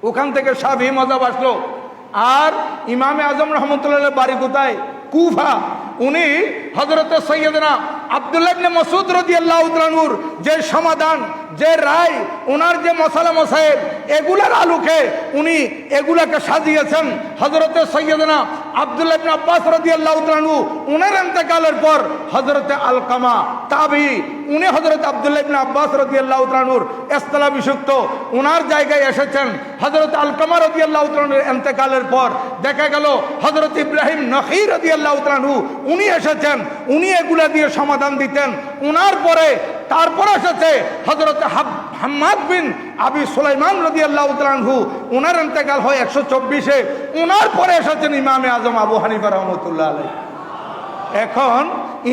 ওখান থেকে শাফি মাযহাব আসলো। আর ইমামে আজম রহমতুল্লাহ আলাইহি বাড়ি কোথায়? কুফা। উনি হযরতে সৈয়দনা আব্দুল্লাহ ইবনে মাসউদ রাদিয়াল্লাহু তাআলা আনহুর যে সমাধান, যে রায়, ওনার যে মশালা মশাইল, এগুলার আলোকে উনি এগুলাকে সাজিয়েছেন। হযরতে সৈয়দনা আব্দুল্লাহ ইবনে আব্বাস রাদিয়াল্লাহু তাআলা আনহু উনার ইন্তেকালের পর হযরতে আলকামা তাবি, উনি হযরত আব্দুল্লাহ ইবনে আব্বাস রাদিয়াল্লাহু তাআলা আনহুর ইসতিলা বিশুক্ত উনার জায়গায় এসেছেন। হযরত আলকামা রাদিয়াল্লাহু তাআলা আনহুর ইন্তেকালের পর দেখা গেল হযরত ইব্রাহিম নখী রাদিয়াল্লাহু তাআলা আনহু উনি এসেছেন, উনি এগুলা দিয়ে সমাধান দিতেন। উনার পরে তারপরে এসেছে হযরত হাম্মাদ বিন আবি সুলাইমান রাদিয়াল্লাহু তাআলা আনহু, উনার ইন্তেকাল হয় 124-এ। উনার পরে এসেছেন ইমামে আজম আবু হানিফা রহমতুল্লাহ আলাইহি। এখন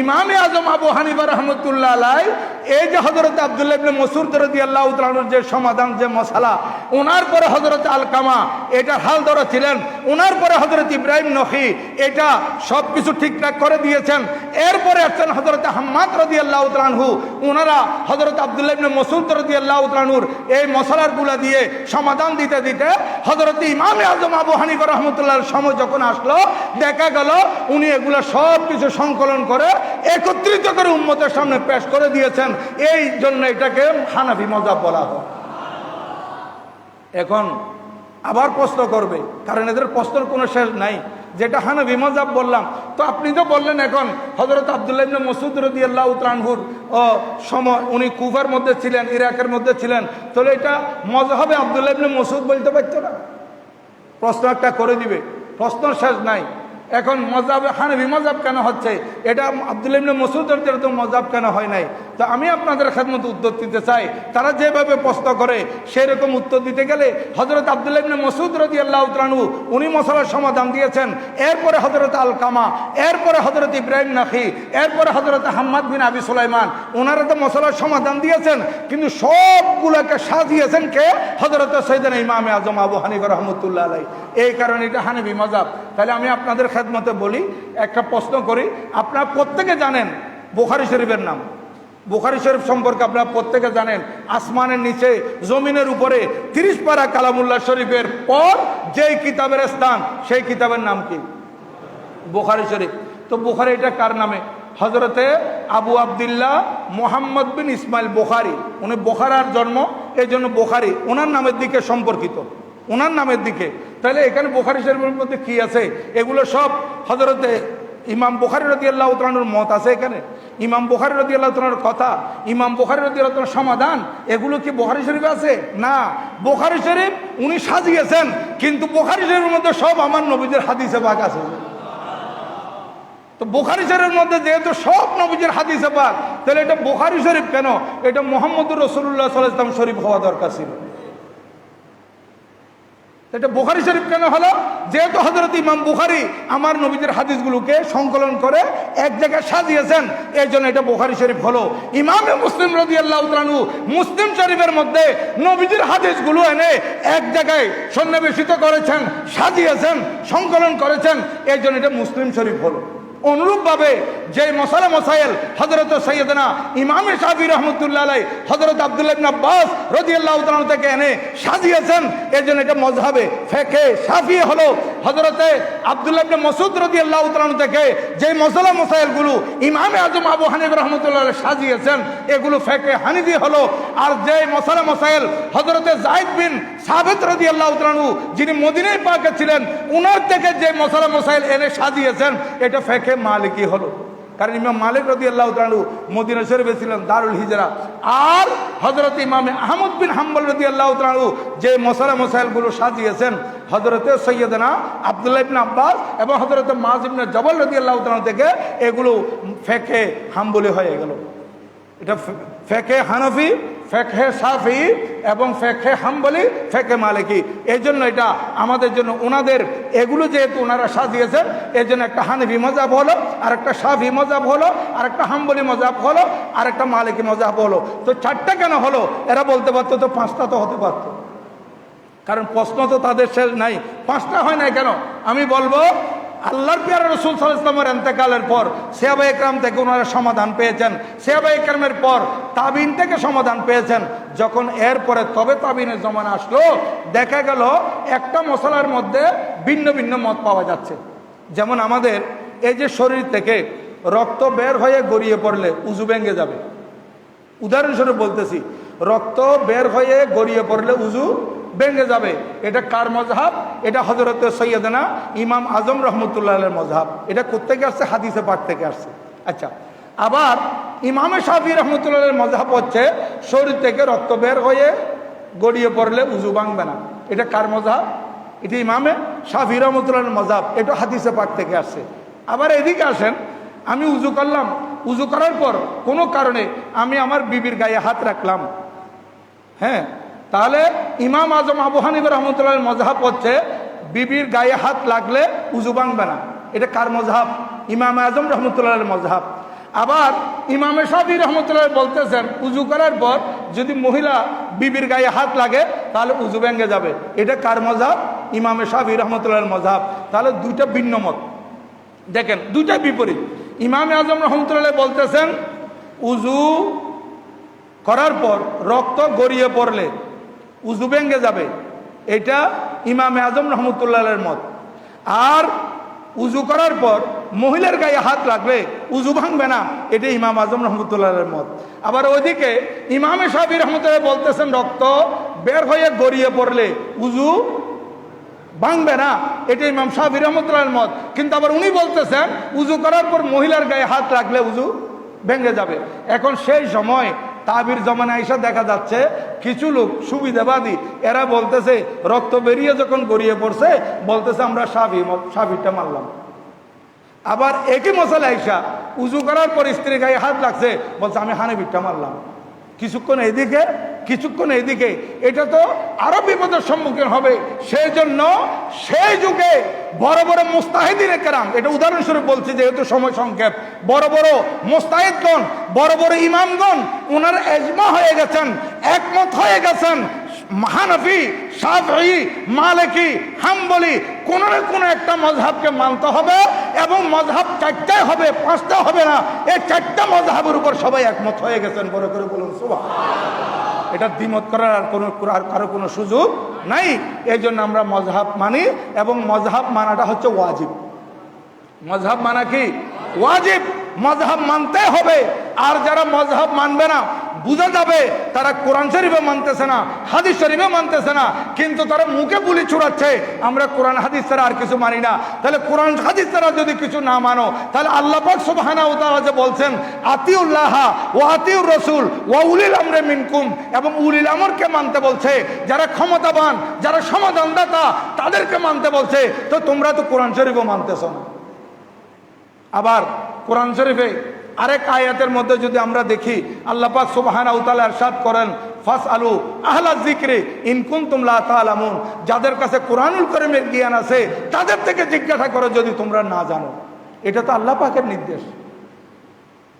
ইমামে আজম আবু হানিফা রহমতুল্লাহ আলাইহি এই যে হযরত আব্দুল্লাহ ইবনে মাসউদ রাদিয়াল্লাহু তাআলা আনহুর যে সমাধান, যে মশালা, ওনার পরে হযরত আলকামা এটার হাল ধরে ছিলেন। ওনার পরে হযরত ইব্রাহিম নখী এটা সব কিছু ঠিকঠাক করে দিয়েছেন। এরপরে আসছেন হযরত হাম্মাদ রাদিয়াল্লাহু তাআলা আনহু, ওনারা হযরত আব্দুল্লাহ ইবনে মাসউদ রাদিয়াল্লাহু তাআলা আনহুর এই মশালারগুলা দিয়ে সমাধান দিতে দিতে হযরত ইমামে আজম আবু হানিফা রহমতুল্লাহর সময় যখন আসলো, দেখা গেল উনি এগুলা সব কিছু সংকলন করে একত্রিত করে উম্মতের সামনে পেশ করে দিয়েছেন। এই জন্য এটাকে হানাফি মাযহাব বলা হয়। এখন আবার প্রশ্ন করবে, কারণ এদের প্রশ্নের কোনো শেষ নাই, যেটা হানাফি মাযহাব বললাম। তো আপনি তো বললেন এখন হযরত আব্দুল্লাহ ইবনে মাসউদ রাদিয়াল্লাহু তাআলা আনহুর সময় উনি কুফার মধ্যে ছিলেন, ইরাকের মধ্যে ছিলেন, তাহলে এটা মাযহাবে আব্দুল্লাহ ইবনে মাসউদ বলতে পারতো না? প্রশ্ন একটা করে দিবে, প্রশ্ন শেষ নাই। এখন মাযহাবে হানাফি মাযহাব কেন হচ্ছে? এটা আব্দুল্লাহ ইবনে মাসউদ রাদিয়াল্লাহু তাআলা মাযহাব কেন হয় নাই? তো আমি আপনাদের খেদমতে উত্তর দিতে চাই। তারা যেভাবে প্রশ্ন করে সেই রকম উত্তর দিতে গেলে হযরত আব্দুল্লাহ ইবনে মাসউদ রাদিয়াল্লাহু তাআলা আনহু উনি মশালার সমাধান দিয়েছেন। এরপরে হযরত আলকামা, এরপরে হযরত ইব্রাহিম নখী, এরপরে হযরত হাম্মাদ বিন আবি সুলাইমান, ওনারা তো মশালার সমাধান দিয়েছেন, কিন্তু সবগুলোকে সাজিয়েছেন কে? হযরত সাইয়েদনা ইমামে আজম আবু হানিফা রহমতুল্লাহ আলাইহি। এই কারণে এটা হানাফি মাযহাব। তাহলে আমি আপনাদের খেদমতে বলি, একটা প্রশ্ন করি। আপনারা প্রত্যেকে জানেন বুখারী শরীফের নাম। বুখারী শরীফ সম্পর্কে আপনারা প্রত্যেকে জানেন, আসমানের নিচে জমিনের উপরে 30 পারা কালামুল্লাহ শরীফের পর যেই কিতাবের স্থান, সেই কিতাবের নাম কি? বুখারী শরীফ। তো বুখারী এটা কার নামে? হযরতে আবু আব্দুল্লাহ মুহাম্মদ বিন ইসমাইল বুখারী, উনি বুখারার জন্ম, এই জন্য বুখারী ওনার নামের দিকে সম্পর্কিত, ওনার নামের দিকে। তাহলে এখানে বুখারী শরীফের মধ্যে কি আছে? এগুলো সব হযরতে ইমাম বুখারী রাদিয়াল্লাহু তাআলা আনহুর মত আছে এখানে, ইমাম বুখারী রাদিয়াল্লাহু তাআলার কথা, ইমাম বুখারী রাদিয়াল্লাহু তাআলার সমাধান, এগুলো কি বুখারী শরীফে আছে? না। বুখারী শরীফ উনি সাজিয়েছেন, কিন্তু বুখারী শরীফের মধ্যে সব আমার নবীদের হাদিসে পাক আছে। তো বুখারী শরীফের মধ্যে যেহেতু সব নবীদের হাদিসে পাক, তাহলে এটা বুখারী শরীফ কেন? এটা মুহাম্মদুর রাসূলুল্লাহ সাল্লাল্লাহু আলাইহি ওয়াসাল্লাম শরীফ হওয়া দরকার ছিল। এটা বুখারী শরীফ কেন হলো? যেহেতু হযরত ইমাম বুখারী আমার নবীদের হাদিসগুলোকে সংকলন করে এক জায়গায় সাজিয়েছেন, এই জন্য এটা বুখারী শরীফ হলো। ইমামে মুসলিম রাদিয়াল্লাহু তাআলা আনহু মুসলিম শরীফের মধ্যে নবীদের হাদিসগুলো এনে এক জায়গায় সন্নিবেশিত করেছেন, সাজিয়েছেন, সংকলন করেছেন, এই জন্য এটা মুসলিম শরীফ হলো। অনুরূপভাবে যে মশালা মশাইল হযরত সৈয়দনা ইমামে শাফি রহমতুল্লাহ আলাইহি হযরত আব্দুল্লাহ ইবনে আব্বাস রাদিয়াল্লাহু তাআলা থেকে এনে সাজিয়েছেন, এর জন্য এটা মযহাবে ফিকহে শাফি হলো। হযরতে আব্দুল্লাহ ইবনে মাসউদ রাদিয়াল্লাহু তাআলা থেকে যে মশালা মশাইলগুলো ইমামে আজম আবু হানিফা রহমতুল্লাহ আলাইহি সাজিয়েছেন, এগুলো ফিকহে হানিফি হলো। আর যে মশালা মশাইল হযরতে যায়েদ বিন সাবিত রাদিয়াল্লাহু তাআলা যিনি মদিনায় পাকে ছিলেন, উনার থেকে যে মশালা মশাইল এনে সাজিয়েছেন, এটা ফিকহে মালিকি হলো। কারণ ইমাম মালিক রাদিয়াল্লাহু তাআলা মদিনা শরীফে ছিলেন, দারুল হিজরা। আর হযরত ইমামে আহমদ বিন হাম্বল রাদিয়াল্লাহু তাআলা যে মশালা মশাইলগুলো সাজিয়েছেন, হযরতে সৈয়দনা আব্দুল্লাহ ইবনে আব্বাস এবং হযরতে মুআয ইবনে জবল রাদিয়াল্লাহু তাআলা থেকে এগুলো ফিকহে হাম্বলি হয়ে গেল। এটা ফিকহে হানাফি, ফিকহে শাফি এবং ফিকহে হাম্বলি, ফিকহে মালিকি। এই জন্য এটা আমাদের জন্য ওনাদের এগুলো যেহেতু ওনারা সাজিয়েছেন, এর জন্য একটা হানাফি মাযহাব হলো, আর একটা শাফি মাযহাব হলো, আর একটা হাম্বলি মাযহাব হলো, আর একটা মালিকি মাযহাব হলো। তো 4টা কেন হলো? এরা বলতে পারতো তো 5টা তো হতে পারতো। কারণ প্রশ্ন তো তাদের শেষ নাই। 5টা হয় নাই কেন? আমি বলবো আল্লাহর প্যারা রাসূল সাল্লাল্লাহু আলাইহি ওয়াসাল্লামের ইন্তেকালের পর সাহাবায়ে কেরাম থেকে ওনারা সমাধান পেয়েছেন, সাহাবায়ে কেরামের পর তাবিন থেকে সমাধান পেয়েছেন। যখন এরপরে তবে তাবিনের জমানা আসলো, দেখা গেল একটা মশলার মধ্যে ভিন্ন ভিন্ন মত পাওয়া যাচ্ছে। যেমন আমাদের এই যে শরীর থেকে রক্ত বের হয়ে গড়িয়ে পড়লে উজু ভেঙে যাবে, উদাহরণস্বরূপ বলতেছি, রক্ত বের হয়ে গড়িয়ে পড়লে উজু ভেঙে যাবে। এটা কার মজহাব? এটা হযরত সৈয়দনা ইমাম আজম রহমতুল্লাহ আলাইহির মজহাব। এটা কোত্থেকে আসছে? হাদিসে পাক থেকে আসছে। আচ্ছা, আবার ইমামে শাফি রহমতুল্লাহ আলাইহির মজহাব হচ্ছে শরীর থেকে রক্ত বের হয়ে গড়িয়ে পড়লে উজু ভাঙবে না। এটা কার মজহাব? এটা ইমামে শাফি রহমতুল্লাহ আলাইহির মজহাব। এটা হাদিসে পাক থেকে আসছে। আবার এদিকে আসেন, আমি উজু করলাম, উজু করার পর কোনো কারণে আমি আমার বিবির গায়ে হাত রাখলাম, হ্যাঁ, তাহলে ইমাম আজম আবু হানিফা রহমতুল্লাহ মজহাব হচ্ছে বিবির গায়ে হাত লাগলে উজু ভাঙবে না। এটা কার মজহাব? ইমাম আজম রহমতুল্লাহ মজহাব। আবার ইমামে শাফি রহমতুল্লাহ বলতেছেন উজু করার পর যদি মহিলা বিবির গায়ে হাত লাগে তাহলে উজু ভেঙে যাবে। এটা কার মজহাব? ইমামে শাফি রহমতুল্লাহ মজহাব। তাহলে দুইটা ভিন্ন মত, দেখেন দুইটা বিপরীত। ইমামে আজম রহমতুল্লাহ বলতেছেন উজু করার পর রক্ত গড়িয়ে পড়লে উজু ভেঙে যাবে, এটা ইমামে আজম রহমতুল্লাহের মত। আর উজু করার পর মহিলার গায়ে হাত লাগলে উজু ভাঙবে না, এটা ইমাম আজম রহমতুল্লাহের মত। আবার ওইদিকে ইমামে শাফি রহমতুল্লাহ বলতেছেন রক্ত বের হয়ে গড়িয়ে পড়লে উজু ভাঙবে না, এটা ইমাম শাফি রহমতুল্লাহের মত। কিন্তু আবার উনি বলতেছেন উজু করার পর মহিলার গায়ে হাত লাগলে উজু ভেঙে যাবে। এখন সেই সময় তাবির জমানায় এসে দেখা যাচ্ছে কিছু লোক সুবিধাবাদী, এরা বলতেছে রক্ত বেরিয়ে যখন গড়িয়ে পড়ছে বলতেছে আমরা শাফিটা মানলাম। আবার একই মশলা আইসা উজু করার পর স্ত্রীর গায়ে হাত লাগছে বলছে আমি হানাফিটা মানলাম। কিছুক্ষণ এইদিকে কিছুক্ষণ এইদিকে, এটা তো আরো বিপদের সম্মুখীন হবে। সেই জন্য সেই যুগে বড় বড় মুস্তাহিদিনে কেরাম, এটা উদাহরণস্বরূপ বলছি যেহেতু সময় সংক্ষেপ, বড় বড় মুস্তাহিদগণ, বড় বড় ইমামগণ ওনার এজমা হয়ে গেছেন, একমত হয়ে গেছেন হানাফি, শাফঈ, মালিকি, হাম্বলি কোন না কোন একটা মজহাবকে মানতে হবে এবং মজহাব 4টাই হবে, 5টা হবে না। এই 4টা মজহাবের উপর সবাই একমত হয়ে গেছেন। বড় করে বলুন সুবহানাল্লাহ। এটা দ্বিমত করার আর কারো কোনো সুযোগ নাই। এই জন্য আমরা মজহাব মানি এবং মজহাব মানাটা হচ্ছে ওয়াজিব। মজহাব মানা কি? ওয়াজিব। মজহাব মানতে হবে। আর যারা মজহাব মানবে না বুঝা যাবে তারা কোরআন শরীফে মানতেছে না, হাদিস শরীফে মানতেছে না, কিন্তু তারা মুখে বুলি ছুড়াচ্ছে আমরা কোরআন হাদিস ছাড়া আর কিছু মানি না। তাহলে কোরআন হাদিস ছাড়া যদি কিছু না মানো তাহলে আল্লাহ পাক সুবহানাহু ওয়া তাআলা যে বলছেন আতিউল্লাহ ওয়া আতিউর রাসূল ওয়া উলিল আমরি মিনকুম, এবং উলিল আমরকে মানতে বলছে, যারা ক্ষমতাবান, যারা সমাধানদাতা তাদেরকে মানতে বলছে। তো তোমরা তো কোরআন শরীফও মানতেছো না। আবার কোরআন শরীফে আরেক আয়াতের মধ্যে যদি আমরা দেখি আল্লাহ পাক সুবহানাহু ওয়া তাআলা ইরশাদ করেন ফাসআলু আহলা যিকরি ইন কুনতুম লা তা'লামুন, যাদের কাছে কোরআনুল কারীমের জ্ঞান আছে তাদের থেকে জিজ্ঞাসা করো যদি তোমরা না জানো। এটা তো আল্লাহ পাকের নির্দেশ,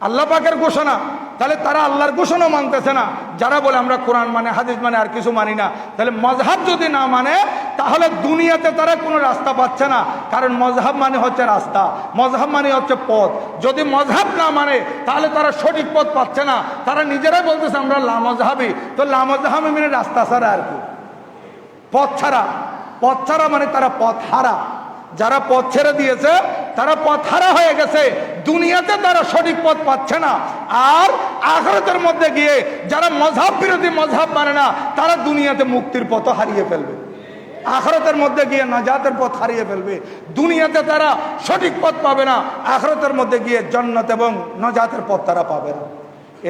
আল্লাহ পাকের ঘোষণা। তাহলে তারা আল্লাহর ঘোষণা মানতেছে না। যারা বলে আমরা কোরআন মানে, হাদিস মানে, আর কিছু মানি না, তাহলে মজহাব যদি না মানে তাহলে দুনিয়াতে তারা কোনো রাস্তা পাচ্ছে না। কারণ মজহাব মানে হচ্ছে রাস্তা, মজহাব মানে হচ্ছে পথ। যদি মজহাব না মানে তাহলে তারা সঠিক পথ পাচ্ছে না। তারা নিজেরাই বলতেছে আমরা লামজহাবি। তো লামজহাবি মানে রাস্তা ছাড়া আর কি, পথ ছাড়া। পথ ছাড়া মানে তারা পথ হারা। যারা পথ ছেড়ে দিয়েছে তারা পথ হারা হয়ে গেছে। দুনিয়াতে তারা সঠিক পথ পাচ্ছে না। আর আখিরাতের মধ্যে গিয়ে যারা মজহাব বিরোধী, মজহাব মানে না, তারা দুনিয়াতে মুক্তির পথ হারিয়ে ফেলবে, আখিরাতের মধ্যে গিয়ে নাজাতের পথ হারিয়ে ফেলবে। দুনিয়াতে তারা সঠিক পথ পাবে না, আখিরাতের মধ্যে গিয়ে জান্নাত এবং নাজাতের পথ তারা পাবে না।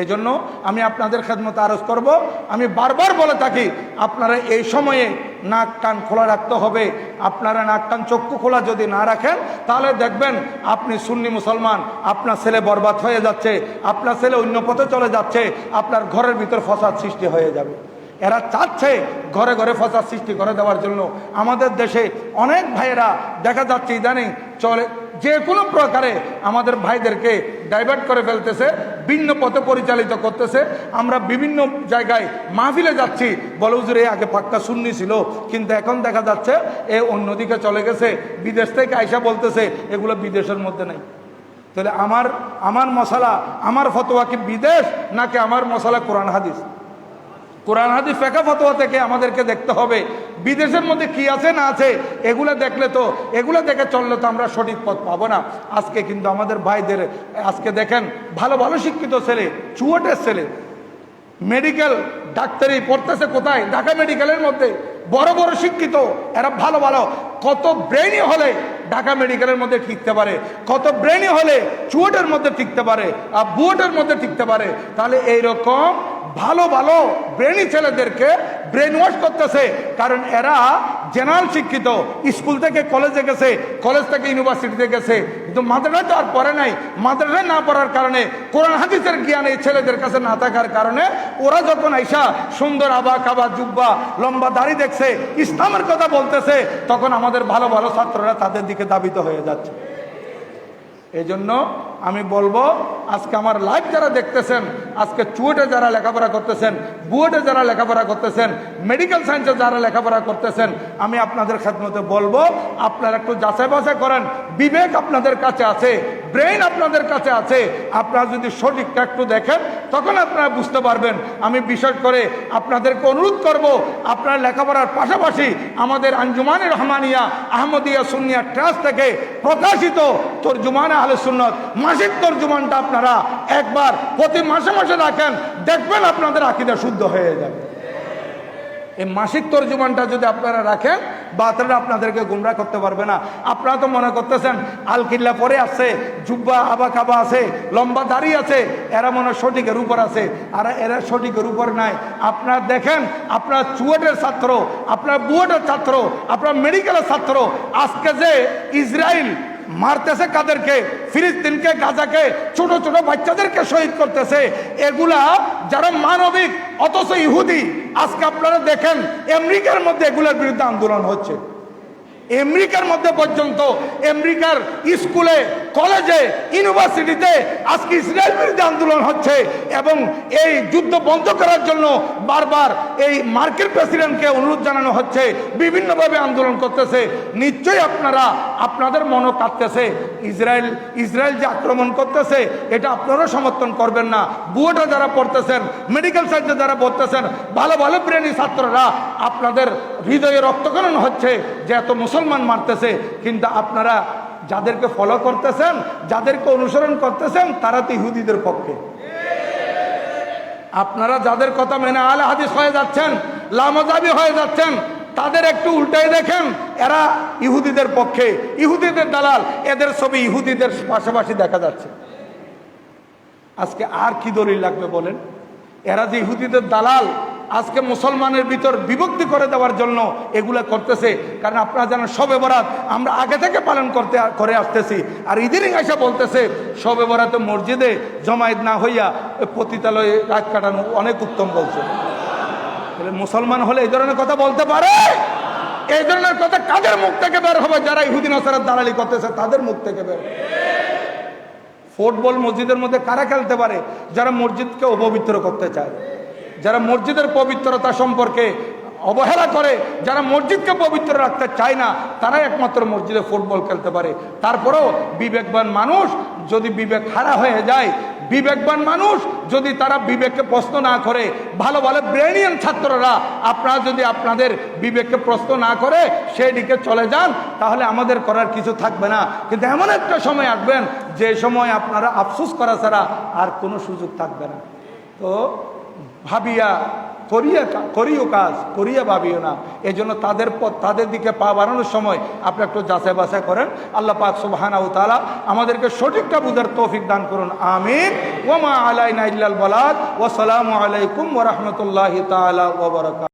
এই জন্য আমি আপনাদের খেদমতে আরজ করব, আমি বারবার বলে থাকি আপনারা এই সময়ে নাক কান খোলা রাখতে হবে। আপনারা নাক কান চক্ষু খোলা যদি না রাখেন তাহলে দেখবেন আপনি সুন্নি মুসলমান, আপনার ছেলে বরবাদ হয়ে যাচ্ছে, আপনার ছেলে অন্য পথে চলে যাচ্ছে, আপনার ঘরের ভিতর ফসাদ সৃষ্টি হয়ে যাবে। এরা চাচ্ছে ঘরে ঘরে ফসাদ সৃষ্টি করে দেওয়ার জন্য। আমাদের দেশে অনেক ভাইয়েরা দেখা যাচ্ছে ইদানিং যে কোনো প্রকারে আমাদের ভাইদেরকে ডাইভার্ট করে ফেলতেছে, ভিন্ন পথে পরিচালিত করতেছে। আমরা বিভিন্ন জায়গায় মাহফিলে যাচ্ছি, বলে হুজুর আগে পাক্কা সুন্নি ছিল, কিন্তু এখন দেখা যাচ্ছে এ অন্যদিকে চলে গেছে, বিদেশ থেকে আইসা বলতেছে এগুলো বিদেশের মধ্যে নাই। তাহলে আমার মশালা, আমার ফতোয়া কি বিদেশ, নাকি আমার মশালা কোরআন হাদিস? কোরআন হাদিস ফেকা ফতোয়া থেকে আমাদেরকে দেখতে হবে বিদেশের মধ্যে কি আছে না আছে। এগুলো দেখে চললে তো আমরা সঠিক পথ পাবো না। আজকে কিন্তু আমাদের ভাইদের আজকে দেখেন ভালো ভালো শিক্ষিত ছেলে, চুয়াটের ছেলে মেডিকেল ডাক্তারি পড়তেছে কোথায়? ঢাকা মেডিকেলের মধ্যে। বড় বড় শিক্ষিত এরা ভালো ভালো, কত ব্রেনি হলে ঢাকা মেডিকেলের মধ্যে টিকতে পারে, কত ব্রেনি হলে চুয়াটের মধ্যে টিকতে পারে, আর বুয়েটের মধ্যে টিকতে পারে। তাহলে এইরকম ভালো ভালো ব্রেনি ছেলেদেরকে ব্রেন ওয়াশ করতেছে, কারণ এরা জেনারেল শিক্ষিত, স্কুল থেকে কলেজে গেছে, কলেজ থেকে ইউনিভার্সিটিতে গেছে, কিন্তু মাদ্রাসায় তো আর পড়ে নাই। মাদ্রাসায় না পড়ার কারণে, কোরআন হাদিসের জ্ঞান এই ছেলেদের কাছে না থাকার কারণে ওরা যখন আইসা সুন্দর আবা কাবা জুব্বা লম্বা দাড়ি দেখছে, ইসলামের কথা বলতেছে, তখন আমাদের ভালো ভালো ছাত্ররা তাদের দিকে ধাবিত হয়ে যাচ্ছে। এই জন্য আমি বলবো, আজকে আমার লাইভ যারা দেখতেছেন, আজকে চুয়েটে যারা লেখাপড়া করতেছেন, বুয়েটে যারা লেখাপড়া করতেছেন, মেডিকেল সায়েন্সে যারা লেখাপড়া করতেছেন, আমি আপনাদের খেদমতে বলবো আপনারা একটু যাচাই বাছাই করেন। বিবেক আপনাদের কাছে আছে, ব্রেইন আপনাদের কাছে আছে, আপনারা যদি সঠিকটা একটু দেখেন তখন আপনারা বুঝতে পারবেন। আমি বিশেষ করে আপনাদেরকে অনুরোধ করব, আপনারা লেখাপড়ার পাশাপাশি আমাদের আঞ্জুমানে রহমানিয়া আহমদিয়া সুন্নিয়া ট্রাস্ট থেকে প্রকাশিত তরজুমানে আহলে সুন্নাত মাসিক তরজুমানটা আপনারা একবার প্রতি মাসে মাসে রাখেন, দেখবেন আপনাদের আকীদা শুদ্ধ হয়ে যাবে। এই মাসিক তরজুমানটা যদি আপনারা রাখেন, বাতিলরা আপনাদেরকে গুমরাহ করতে পারবে না। আপনারা তো মনে করতেছেন আল কিল্লা পরে আছে, জুব্বা আবা কাবা আছে, লম্বা দাড়ি আছে, এরা মনে সঠিকের উপর আছে, আর এরা সঠিকের উপর নাই। আপনারা দেখেন, আপনার চুয়েটের ছাত্র, আপনার বুয়েটের ছাত্র, আপনার মেডিকেলের ছাত্র, আজকে যে ইসরায়েল মারতেছে কাদেরকে? ফিলিস্তিনকে, গাজাকে, ছোট ছোট বাচ্চাদেরকে শহীদ করতেছে। এগুলা যারা মানবিক, অথচ ইহুদি। আজকে আপনারা দেখেন আমেরিকার মধ্যে এগুলোর বিরুদ্ধে আন্দোলন হচ্ছে। আমেরিকার মধ্যে পর্যন্ত, আমেরিকার স্কুলে, কলেজে, ইউনিভার্সিটিতে আজকে ইসরায়েল বিরুদ্ধে আন্দোলন হচ্ছে। এবং এই যুদ্ধ বন্ধ করার জন্য বারবার এই মার্কিন প্রেসিডেন্টকে অনুরোধ জানানো হচ্ছে, বিভিন্নভাবে আন্দোলন করতেছে। নিশ্চয়ই আপনাদের মনও কাঁদতেছে। ইসরায়েল যে আক্রমণ করতেছে, এটা আপনারাও সমর্থন করবেন না। বুয়েটে যারা পড়তেছেন, মেডিকেল সায়েন্সে যারা পড়তেছেন, ভালো ভালো ব্রেনি ছাত্ররা, আপনাদের হৃদয়ে রক্তক্ষরণ হচ্ছে যে এত মুসলমান মারতেছে। কিন্তু আপনারা যাদেরকে ফলো করতেছেন, যাদেরকে অনুসরণ করতেছেন, তারা তো ইহুদিদের পক্ষে। আপনারা যাদের কথা মেনে আলে হাদিস হয়ে যাচ্ছেন, লামাজাবি হয়ে যাচ্ছেন, তাদের একটু উল্টাই দেখেন, এরা ইহুদিদের পক্ষে, ইহুদিদের দালাল। এদের ছবি ইহুদিদের পাশাপাশি দেখা যাচ্ছে। আজকে আর কি দলিল লাগবে বলেন? এরা যে ইহুদিদের দালাল, আজকে মুসলমানের ভিতর বিভক্তি করে দেওয়ার জন্য এগুলা করতেছে। কারণ আপনারা জানেন শবে বরাত আমরা আগে থেকে পালন করে আসতেছি, আর ইদিনিং আইসা বলতেছে শবে বরাতে মসজিদে জমায়েত না হইয়া পতিতালয়ে রাত কাটানো অনেক উত্তম বলছে। মুসলমান হলে এই ধরনের কথা বলতে পারে? এই ধরনের কথা কাদের মুখ থেকে বের হবে? যারা ইহুদি নাসারার দালালি করতেছে তাদের মুখ থেকে বের। ফুটবল মসজিদের মধ্যে কারা খেলতে পারে? যারা মসজিদকে অপবিত্র করতে চায়, যারা মসজিদের পবিত্রতা সম্পর্কে অবহেলা করে, যারা মসজিদকে পবিত্র রাখতে চায় না, তারাই একমাত্র মসজিদে ফুটবল খেলতে পারে। তারপরেও বিবেকবান মানুষ যদি বিবেক হারা হয়ে যায়, বিবেকবান মানুষ যদি তারা বিবেককে প্রশ্ন না করে, ভালো ভালো ব্রেনিয়ান ছাত্ররা আপনারা যদি আপনাদের বিবেককে প্রশ্ন না করে সেই দিকে চলে যান, তাহলে আমাদের করার কিছু থাকবে না। কিন্তু এমন একটা সময় আসবেন যে সময় আপনারা আফসোস করা ছাড়া আর কোনো সুযোগ থাকবে না। তো ভাবিয়া করিও কাজ, করিয়া ভাবিও না। এই জন্য তাদের দিকে পা বাড়ানোর সময় আপনি একটু যাচাই বাছাই করেন। আল্লাহ পাক সুবহানাহু ওয়া তাআলা আমাদেরকে সঠিকটা বুঝার তৌফিক দান করুন। আমিন। ওয়া মা আলাইনা ইল্লাল বালাগ। ওয়া সালামু আলাইকুম ওয়া রাহমাতুল্লাহি তাআলা ওয়া বারাকাতুহু।